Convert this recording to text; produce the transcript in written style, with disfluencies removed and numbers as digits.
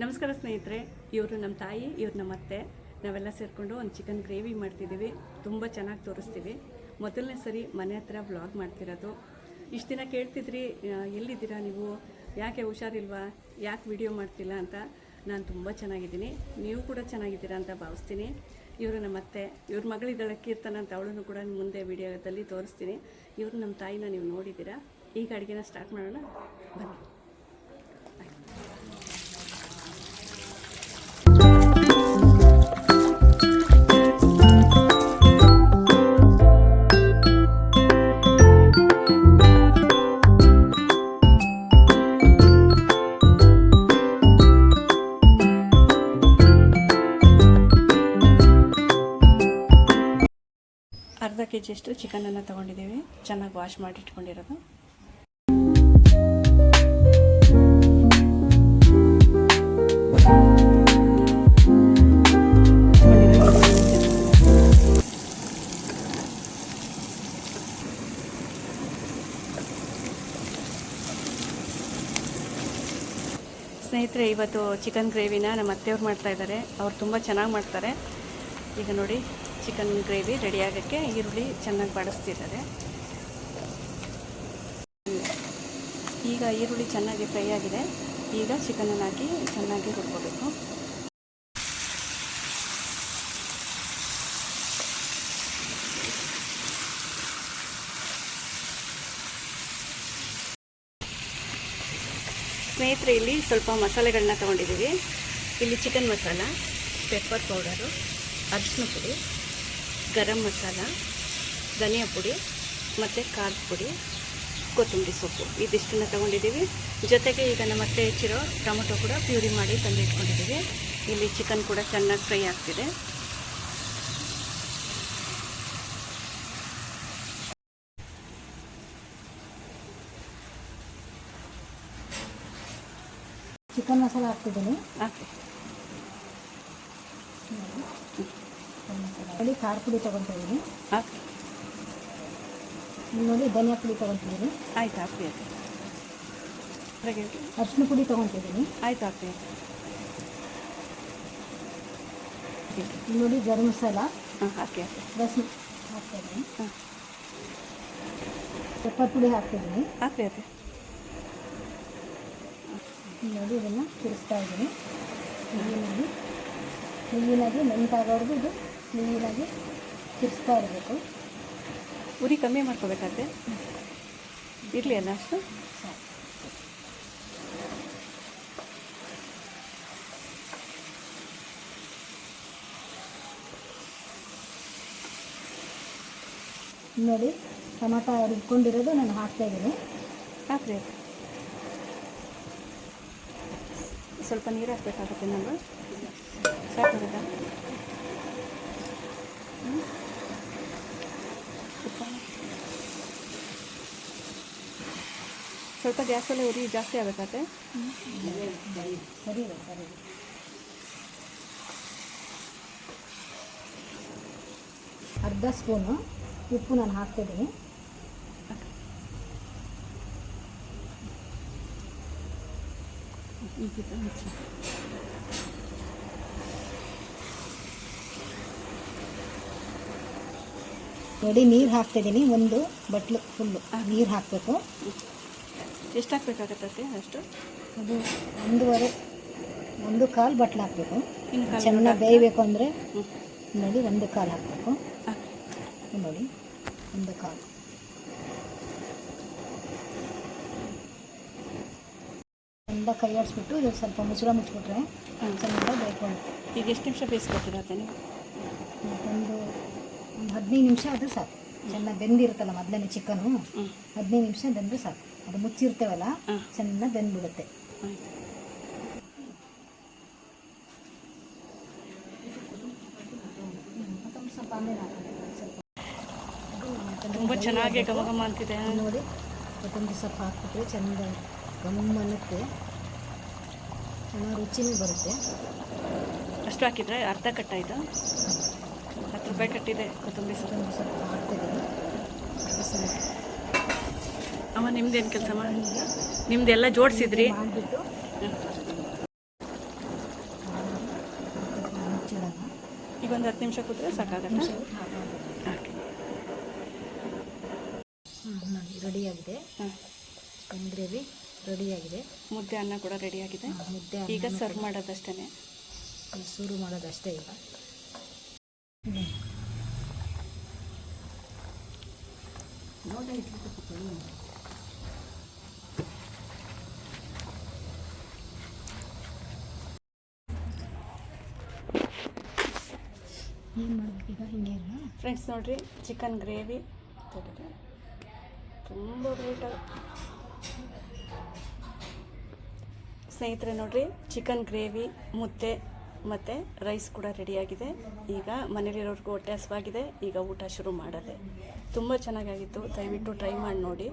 ನಮಸ್ಕಾರ ಸ್ನೇಹಿತರೆ, ಇವರು ನಮ್ಮ ತಾಯಿ, ಇವ್ರು ನಮ್ಮ ಅತ್ತೆ. ನಾವೆಲ್ಲ ಸೇರಿಕೊಂಡು ಒಂದು ಚಿಕನ್ ಗ್ರೇವಿ ಮಾಡ್ತಿದ್ದೀವಿ. ತುಂಬ ಚೆನ್ನಾಗಿ ತೋರಿಸ್ತೀವಿ. ಮೊದಲನೇ ಸರಿ ಮನೆ ಹತ್ರ ವ್ಲಾಗ್ ಮಾಡ್ತಿರೋದು. ಇಷ್ಟು ದಿನ ಕೇಳ್ತಿದ್ರಿ, ಎಲ್ಲಿದ್ದೀರಾ ನೀವು, ಯಾಕೆ ಹುಷಾರಿಲ್ವಾ, ಯಾಕೆ ವಿಡಿಯೋ ಮಾಡ್ತಿಲ್ಲ ಅಂತ. ನಾನು ತುಂಬ ಚೆನ್ನಾಗಿದ್ದೀನಿ, ನೀವು ಕೂಡ ಚೆನ್ನಾಗಿದ್ದೀರಾ ಅಂತ ಭಾವಿಸ್ತೀನಿ. ಇವರು ನಮ್ಮ ಅತ್ತೆ, ಇವ್ರ ಮಗಳಿದ್ದಾಳೆ ಕೀರ್ತನ ಅಂತ, ಅವಳನ್ನು ಕೂಡ ಮುಂದೆ ವಿಡಿಯೋದಲ್ಲಿ ತೋರಿಸ್ತೀನಿ. ಇವರು ನಮ್ಮ ತಾಯಿನ ನೀವು ನೋಡಿದ್ದೀರಾ. ಈಗ ಅಡುಗೆನ ಸ್ಟಾರ್ಟ್ ಮಾಡೋಣ ಬನ್ನಿ. ಅರ್ಧ ಕೆಜಿಯಷ್ಟು ಚಿಕನನ್ನು ತೊಗೊಂಡಿದ್ದೀವಿ, ಚೆನ್ನಾಗಿ ವಾಶ್ ಮಾಡಿ ಇಟ್ಕೊಂಡಿರೋದು. ಸ್ನೇಹಿತರೆ, ಇವತ್ತು ಚಿಕನ್ ಗ್ರೇವಿನ ನಮ್ಮ ಅತ್ತೆಯವ್ರು ಮಾಡ್ತಾಯಿದ್ದಾರೆ. ಅವ್ರು ತುಂಬ ಚೆನ್ನಾಗಿ ಮಾಡ್ತಾರೆ. ಈಗ ನೋಡಿ, ಚಿಕನ್ ಗ್ರೇವಿ ರೆಡಿ ಆಗೋಕ್ಕೆ ಈರುಳ್ಳಿ ಚೆನ್ನಾಗಿ ಬಾಡಿಸ್ತಿದ್ದಾರೆ. ಈಗ ಈರುಳ್ಳಿ ಚೆನ್ನಾಗಿ ಫ್ರೈ ಆಗಿದೆ. ಈಗ ಚಿಕನನ್ನು ಹಾಕಿ ಚೆನ್ನಾಗಿ ಹುರ್ಕೋಬೇಕು. ಸ್ನೇಹಿತರೆ, ಇಲ್ಲಿ ಸ್ವಲ್ಪ ಮಸಾಲೆಗಳನ್ನ ತೊಗೊಂಡಿದ್ದೀವಿ. ಇಲ್ಲಿ ಚಿಕನ್ ಮಸಾಲ, ಪೆಪ್ಪರ್ ಪೌಡರು, ಅರಿಶಿನ ಪುಡಿ, ಗರಂ ಮಸಾಲ, ಧನಿಯಾ ಪುಡಿ ಮತ್ತು ಖಾರದ ಪುಡಿ, ಕೊತ್ತಂಬರಿ ಸೊಪ್ಪು, ಇದಿಷ್ಟನ್ನು ತೊಗೊಂಡಿದ್ದೀವಿ. ಜೊತೆಗೆ ಈಗ ನಮ್ಮ ಅತ್ತೆ ಹೆಚ್ಚಿರೋ ಟೊಮೊಟೊ ಕೂಡ ಪ್ಯೂರಿ ಮಾಡಿ ತಂದು ಇಟ್ಕೊಂಡಿದ್ದೀವಿ. ಇಲ್ಲಿ ಚಿಕನ್ ಕೂಡ ಚೆನ್ನಾಗಿ ಫ್ರೈ ಆಗ್ತಿದೆ. ಚಿಕನ್ ಮಸಾಲ ಹಾಕ್ತಿದ್ದೀನಿ. ಹಾಕಿ ನೋಡಿ, ಖಾರ ಪುಡಿ ತೊಗೊತಿದ್ದೀನಿ. ಹಾಕಿ ನೋಡಿ, ಧನಿಯಾ ಪುಡಿ ತೊಗೊತಿದ್ದೀನಿ. ಆಯ್ತು, ಹಾಕಿ. ಅರಿಶಿನ ಪುಡಿ ತೊಗೊತಿದ್ದೀನಿ. ಆಯ್ತು, ಹಾಕಿ. ನೋಡಿ, ಗರಂ ಮಸಾಲ ಹಾಕಿ. ರಸಮ್ ಹಾಕ್ತಾಯಿದ್ದೀನಿ. ಪೆಪ್ಪರ್ ಪುಡಿ ಹಾಕ್ತಿದ್ದೀನಿ. ಹಾಕಿ. ನೋಡಿ, ಇದನ್ನು ತಿರ್ಸ್ತಾ ಇದ್ದೀನಿ. ಕ್ಲೀನಾಗಿ ನೆಂಟಾಗೋವರೆಗೂ ಇದು ಕ್ಲೀನಾಗಿ ತಿರ್ಸ್ತಾ ಇರಬೇಕು. ಉರಿ ಕಮ್ಮಿ ಮಾಡ್ಕೋಬೇಕಾದ್ರೆ ಇರಲಿ ಅಲ್ಲ ಅಷ್ಟು. ನೋಡಿ, ಟೊಮಾಟೊ ರುಬ್ಕೊಂಡಿರೋದು ನಾನು ಹಾಕ್ತಾಯಿದ್ದೀನಿ. ಹಾಕ್ರಿ. ಸ್ವಲ್ಪ ನೀರು ಹಾಕಬೇಕಾಗುತ್ತೆ. ನಾನು ಸಾಕಾಗುತ್ತಾ? ಸ್ವಲ್ಪ ಗ್ಯಾಸಲ್ಲೇ ಉರಿ ಜಾಸ್ತಿ ಆಗಬೇಕಾಗುತ್ತೆ. ಸರಿ. ಅರ್ಧ ಸ್ಪೂನು ಉಪ್ಪು ನಾನು ಹಾಕ್ತಿದ್ದೀನಿ. ನೋಡಿ, ನೀರು ಹಾಕ್ತಿದ್ದೀನಿ. ಒಂದು ಬಟ್ಲು ಫುಲ್ಲು ನೀರು ಹಾಕಬೇಕು. ಎಷ್ಟು ಹಾಕ್ಬೇಕಾಗತ್ತೆ ಅಷ್ಟು? ಅದು 1.25 ಬಟ್ಲು ಹಾಕಬೇಕು. ಚೆನ್ನಾಗಿ ಬೇಯಬೇಕು ಅಂದರೆ ನೋಡಿ, 1.25 ಹಾಕಬೇಕು. ನೋಡಿ, 1.25 ಎಲ್ಲ ಕೈ ಆಡಿಸ್ಬಿಟ್ಟು ಇದು ಸ್ವಲ್ಪ ಮುಚ್ಚಿಬಿಟ್ರೆ ಚೆನ್ನಾಗಿ ಬೇಯ್ಕೊಂಡು. ಈಗ ಎಷ್ಟು ನಿಮಿಷ ಬೇಯಿಸ್ಕೊತೀರತ್ತೆ ನೀವು? ಒಂದು 15 ನಿಮಿಷ ಆದರೆ ಸಾಕು. ಚೆನ್ನಾಗಿ ಬೆಂದಿರುತ್ತಲ್ಲ ಮೊದಲನೇ ಚಿಕನು, 15 ನಿಮಿಷ ಬೆಂದರೆ ಸಾಕು. ಅದು ಮುಚ್ಚಿರ್ತೇವಲ್ಲ, ಚೆನ್ನಾಗಿ ಬೆಂದ್ಬಿಡುತ್ತೆ. ತುಂಬ ಚೆನ್ನಾಗಿ ಘಮ ಅಂತಿದೆ. ನೋಡಿ, ಕೊತ್ತಂಬರಿ ಸೊಪ್ಪು ಹಾಕ್ಬಿಟ್ರೆ ಚೆಂದ ಗಮ್ಮನ್ನಕ್ಕೆ, ಚೆನ್ನಾಗಿ ರುಚಿನೂ ಬರುತ್ತೆ. ಅಷ್ಟು ಹಾಕಿದರೆ ಅರ್ಧ ಕಟ್ಟಾಯಿತು. 10 ರೂಪಾಯಿ ಕಟ್ಟಿದೆ ಕೊತ್ತಂಬರಿ ಸೊಪ್ಪು ಹಾಕ್ತಿದ್ದೀನಿ. ಅಮ್ಮ, ನಿಮ್ದೇನು ಕೆಲಸ ಮಾಡಿ ನಿಮ್ದೆಲ್ಲ ಜೋಡಿಸಿದ್ರಿ? ಮಾಡಿಬಿಟ್ಟು ಈಗ ಒಂದು 10 ನಿಮಿಷ ಕೂತ್ರೆ ಸಾಕಾಗತ್ತಾ? ಓಕೆ. ನೋಡಿ ರೆಡಿಯಾಗಿದೆ. ಹಾಂ, ಚಿಕನ್ ಗ್ರೇವಿ ರೆಡಿಯಾಗಿದೆ. ಮುದ್ದೆ ಅನ್ನ ಕೂಡ ರೆಡಿಯಾಗಿದೆ. ಮುದ್ದೆ ಈಗ ಸರ್ವ್ ಮಾಡೋದಷ್ಟೇ. ಶುರು ಮಾಡೋದಷ್ಟೇ ಈಗ. ಏನು ಮಾಡಬೇಕೀಗ? ಹಿಂಗೆ ಫ್ರೆಂಡ್ಸ್ ನೋಡಿರಿ, ಚಿಕನ್ ಗ್ರೇವಿ ತುಂಬ ರೇಟ್. ಸ್ನೇಹಿತರೆ ನೋಡಿರಿ, ಚಿಕನ್ ಗ್ರೇವಿ, ಮುದ್ದೆ ಮತ್ತು ರೈಸ್ ಕೂಡ ರೆಡಿಯಾಗಿದೆ. ಈಗ ಮನೇಲಿರೋರ್ಗೂ ಹೊಟ್ಟೆ ಹಸಿವಾಗಿದೆ. ಈಗ ಊಟ ಶುರು ಮಾಡೋದೆ. ತುಂಬ ಚೆನ್ನಾಗಾಗಿತ್ತು. ದಯವಿಟ್ಟು ಟ್ರೈ ಮಾಡಿ ನೋಡಿ.